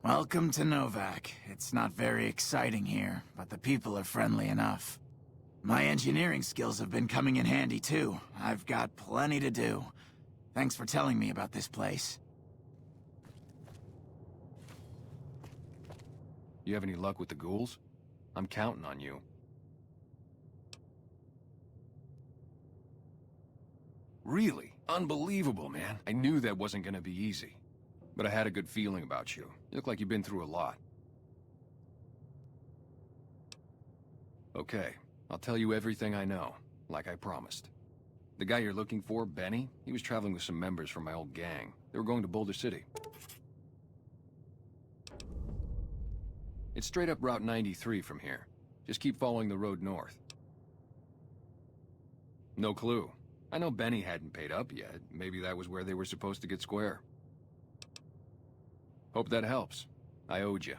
Welcome to Novak. It's not very exciting here, but the people are friendly enough. My engineering skills have been coming in handy too. I've got plenty to do. Thanks for telling me about this place. You have any luck with the ghouls? I'm counting on you. Really? Unbelievable, man. I knew that wasn't gonna be easy. But I had a good feeling about you. You look like you've been through a lot. Okay, I'll tell you everything I know, like I promised. The guy you're looking for, Benny, he was traveling with some members from my old gang. They were going to Boulder City. It's straight up Route 93 from here. Just keep following the road north. No clue. I know Benny hadn't paid up yet. Maybe that was where they were supposed to get square. Hope that helps. I owed you.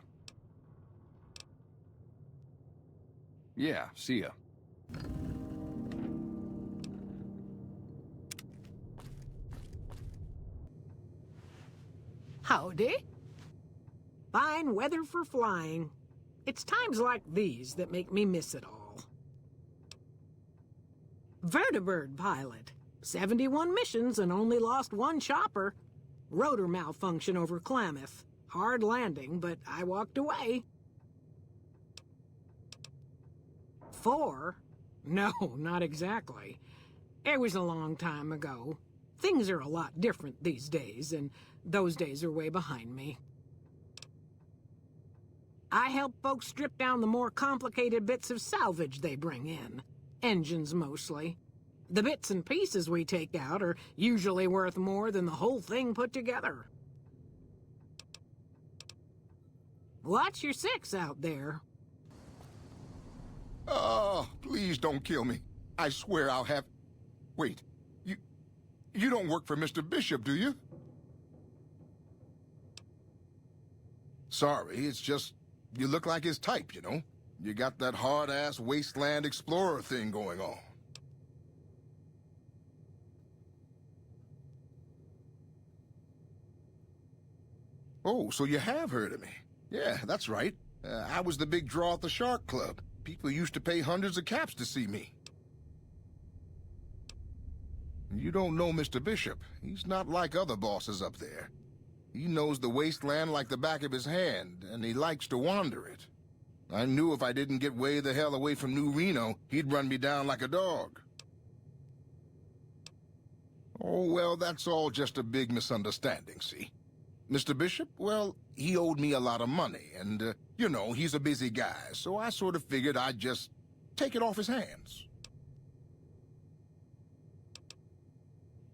Yeah, see ya. Howdy. Fine weather for flying. It's times like these that make me miss it all. Vertibird pilot. 71 missions and only lost one chopper. Rotor malfunction over Klamath. Hard landing, but I walked away. 4? No, not exactly. It was a long time ago. Things are a lot different these days, and those days are way behind me. I help folks strip down the more complicated bits of salvage they bring in. Engines, mostly. The bits and pieces we take out are usually worth more than the whole thing put together. Watch your 6 out there. Oh, please don't kill me. I swear I'll have... Wait, you don't work for Mr. Bishop, do you? Sorry, it's just... You look like his type, you know? You got that hard-ass wasteland explorer thing going on. Oh, so you have heard of me. Yeah, that's right. I was the big draw at the Shark Club. People used to pay hundreds of caps to see me. You don't know Mr. Bishop. He's not like other bosses up there. He knows the wasteland like the back of his hand, and he likes to wander it. I knew if I didn't get way the hell away from New Reno, he'd run me down like a dog. Oh, well, that's all just a big misunderstanding, see? Mr. Bishop, well, he owed me a lot of money, and, you know, he's a busy guy, so I sort of figured I'd just take it off his hands.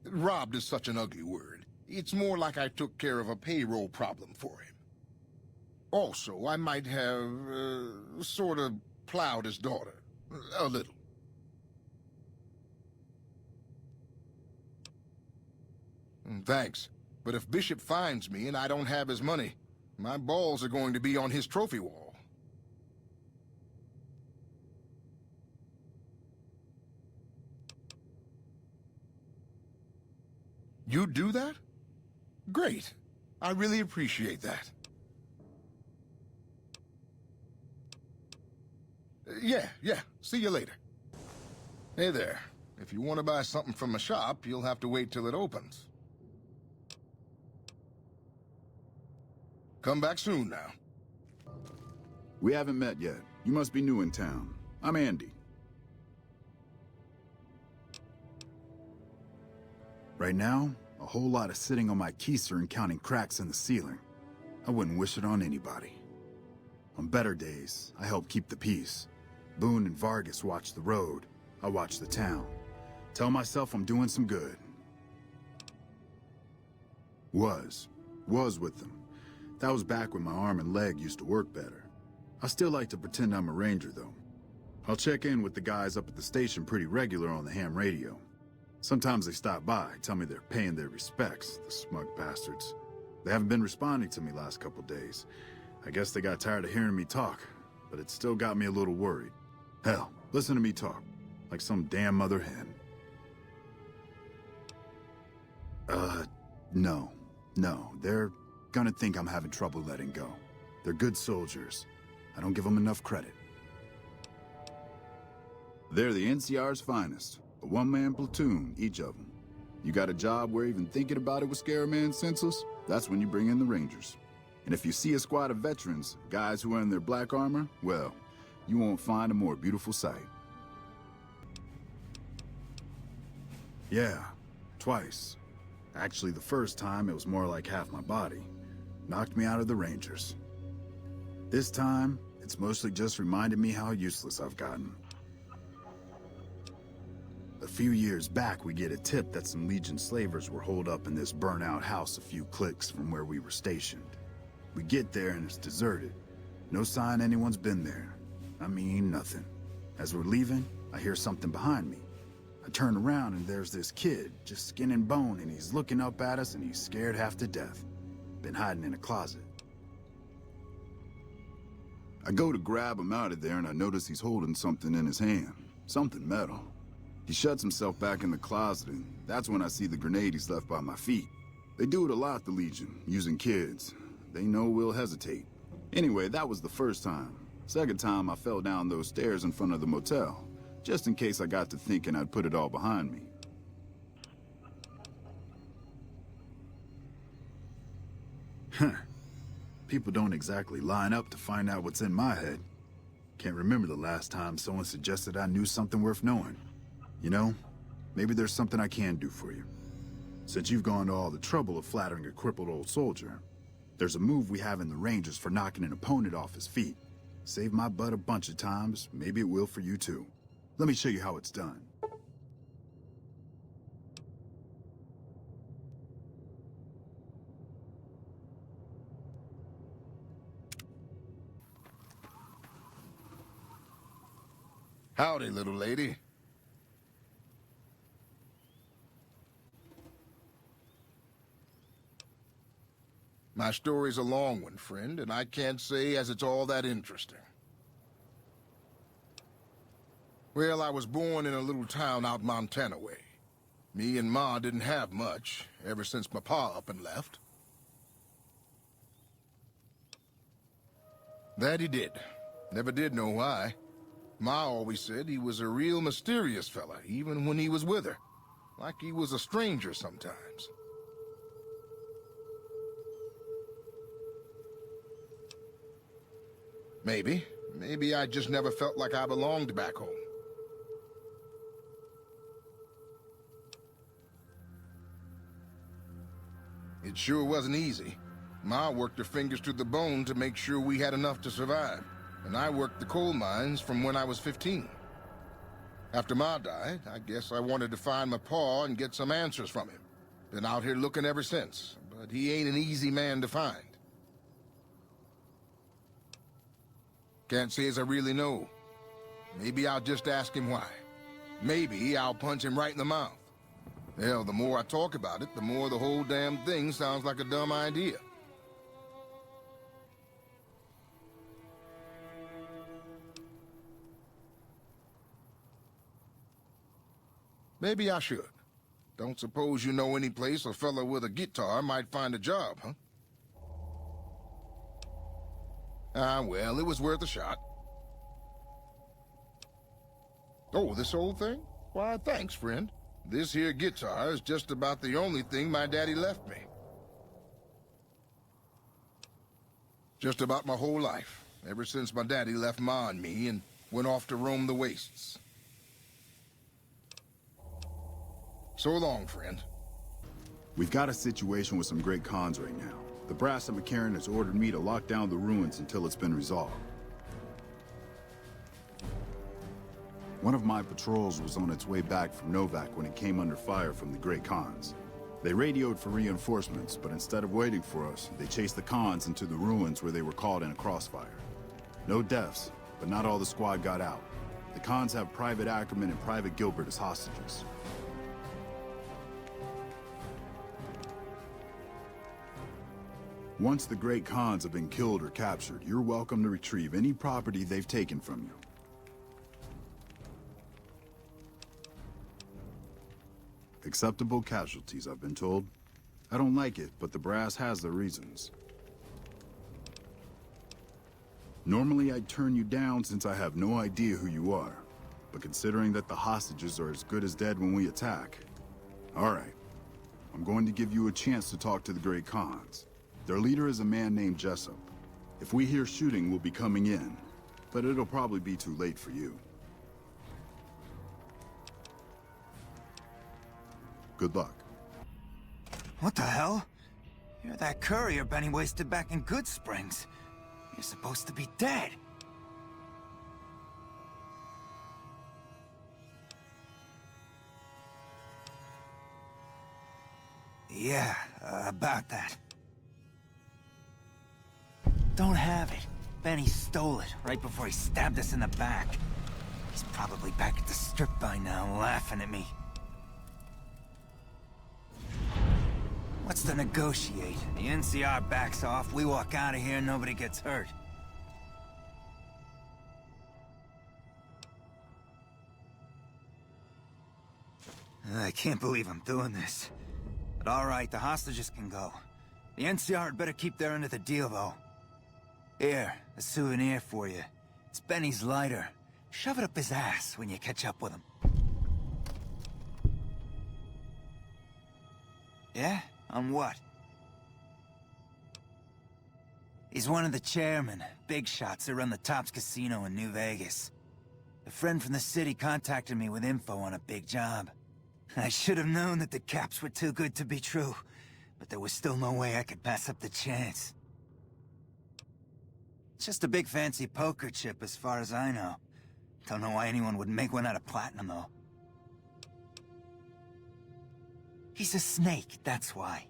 Robbed is such an ugly word. It's more like I took care of a payroll problem for him. Also, I might have, sort of plowed his daughter. A little. Thanks. But if Bishop finds me and I don't have his money, my balls are going to be on his trophy wall. You do that? Great. I really appreciate that. Yeah. See you later. Hey there. If you want to buy something from a shop, you'll have to wait till it opens. Come back soon now. We haven't met yet. You must be new in town. I'm Andy. Right now, a whole lot of sitting on my keister and counting cracks in the ceiling. I wouldn't wish it on anybody. On better days, I help keep the peace. Boone and Vargas watch the road. I watch the town. Tell myself I'm doing some good. Was with them. That was back when my arm and leg used to work better. I still like to pretend I'm a ranger, though. I'll check in with the guys up at the station pretty regular on the ham radio. Sometimes they stop by, tell me they're paying their respects, the smug bastards. They haven't been responding to me last couple days. I guess they got tired of hearing me talk, but it still got me a little worried. Hell, listen to me talk, like some damn mother hen. No, they're gonna think I'm having trouble letting go. They're good soldiers. I don't give them enough credit. They're the NCR's finest. A one-man platoon, each of them. You got a job where even thinking about it would scare a man senseless? That's when you bring in the Rangers. And if you see a squad of veterans, guys who are in their black armor, well, you won't find a more beautiful sight. Yeah, twice. Actually, the first time it was more like half my body. Knocked me out of the Rangers. This time, it's mostly just reminded me how useless I've gotten. A few years back, we get a tip that some Legion slavers were holed up in this burnt-out house a few clicks from where we were stationed. We get there and it's deserted. No sign anyone's been there. I mean, nothing. As we're leaving, I hear something behind me. I turn around and there's this kid, just skin and bone, and he's looking up at us and he's scared half to death. Been hiding in a closet. I go to grab him out of there and I notice he's holding something in his hand. Something metal. He shuts himself back in the closet, and that's when I see the grenade he's left by my feet. They do it a lot, the Legion, using kids. They know we'll hesitate. Anyway, that was the first time. Second time, I fell down those stairs in front of the motel, just in case I got to thinking I'd put it all behind me. Huh. People don't exactly line up to find out what's in my head. Can't remember the last time someone suggested I knew something worth knowing. You know, maybe there's something I can do for you. Since you've gone to all the trouble of flattering a crippled old soldier, there's a move we have in the Rangers for knocking an opponent off his feet. Saved my butt a bunch of times, maybe it will for you too. Let me show you how it's done. Howdy, little lady. My story's a long one, friend, and I can't say as it's all that interesting. Well, I was born in a little town out Montana way. Me and Ma didn't have much, ever since my pa up and left. That he did. Never did know why. Ma always said he was a real mysterious fella, even when he was with her. Like he was a stranger sometimes. Maybe. Maybe I just never felt like I belonged back home. It sure wasn't easy. Ma worked her fingers to the bone to make sure we had enough to survive. And I worked the coal mines from when I was 15. After Ma died, I guess I wanted to find my pa and get some answers from him. Been out here looking ever since, but he ain't an easy man to find. Can't say as I really know. Maybe I'll just ask him why. Maybe I'll punch him right in the mouth. Hell, the more I talk about it, the more the whole damn thing sounds like a dumb idea. Maybe I should. Don't suppose you know any place a fella with a guitar might find a job, huh? Ah, well, it was worth a shot. Oh, this old thing? Why, thanks, friend. This here guitar is just about the only thing my daddy left me. Just about my whole life, ever since my daddy left Ma and me and went off to roam the wastes. So long, friend. We've got a situation with some great cons right now. The brass at McCarran has ordered me to lock down the ruins until it's been resolved. One of my patrols was on its way back from Novak when it came under fire from the Great Khans. They radioed for reinforcements, but instead of waiting for us, they chased the Khans into the ruins where they were caught in a crossfire. No deaths, but not all the squad got out. The Khans have Private Ackerman and Private Gilbert as hostages. Once the Great Khans have been killed or captured, you're welcome to retrieve any property they've taken from you. Acceptable casualties, I've been told. I don't like it, but the brass has their reasons. Normally I'd turn you down since I have no idea who you are. But considering that the hostages are as good as dead when we attack... Alright. I'm going to give you a chance to talk to the Great Khans. Their leader is a man named Jessup. If we hear shooting, we'll be coming in. But it'll probably be too late for you. Good luck. What the hell? You're that courier Benny wasted back in Good Springs. You're supposed to be dead. Yeah, about that. Don't have it. Benny stole it right before he stabbed us in the back. He's probably back at the strip by now, laughing at me. What's to negotiate? The NCR backs off, we walk out of here, nobody gets hurt. I can't believe I'm doing this. But alright, the hostages can go. The NCR had better keep their end of the deal, though. Here, a souvenir for you. It's Benny's lighter. Shove it up his ass when you catch up with him. Yeah? On what? He's one of the chairmen, big shots that run the Tops Casino in New Vegas. A friend from the city contacted me with info on a big job. I should have known that the caps were too good to be true, but there was still no way I could pass up the chance. It's just a big fancy poker chip as far as I know. Don't know why anyone would make one out of platinum, though. He's a snake, that's why.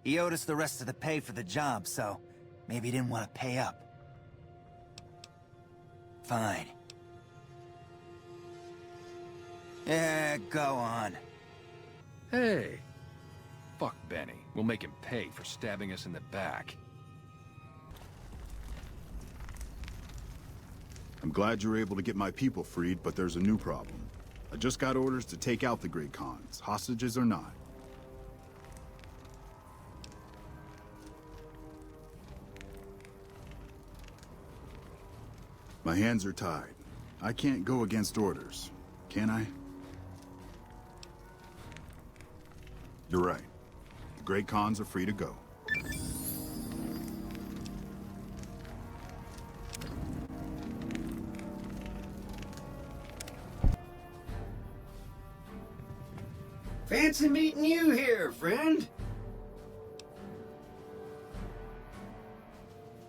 He owed us the rest of the pay for the job, so maybe he didn't want to pay up. Fine. Yeah, go on. Hey! Fuck Benny. We'll make him pay for stabbing us in the back. I'm glad you were able to get my people freed, but there's a new problem. I just got orders to take out the Great Khans, hostages or not. My hands are tied. I can't go against orders, can I? You're right. The Great Khans are free to go. Fancy meeting you here, friend.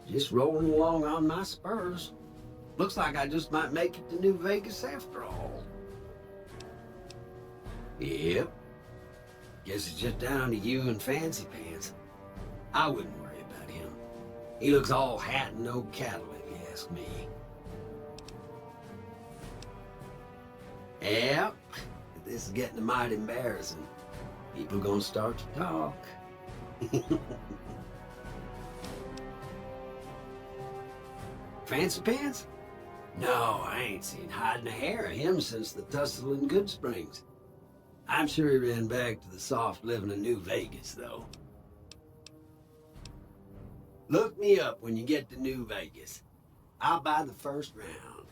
Just rolling along on my spurs. Looks like I just might make it to New Vegas after all. Yep. Guess it's just down to you and Fancy Pants. I wouldn't worry about him. He looks all hat and no cattle, if you ask me. Yep. This is getting mighty embarrassing. People gonna start to talk. Fancy Pants? No, I ain't seen hide nor hair of him since the tussle in Good Springs. I'm sure he ran back to the soft living of New Vegas, though. Look me up when you get to New Vegas. I'll buy the first round.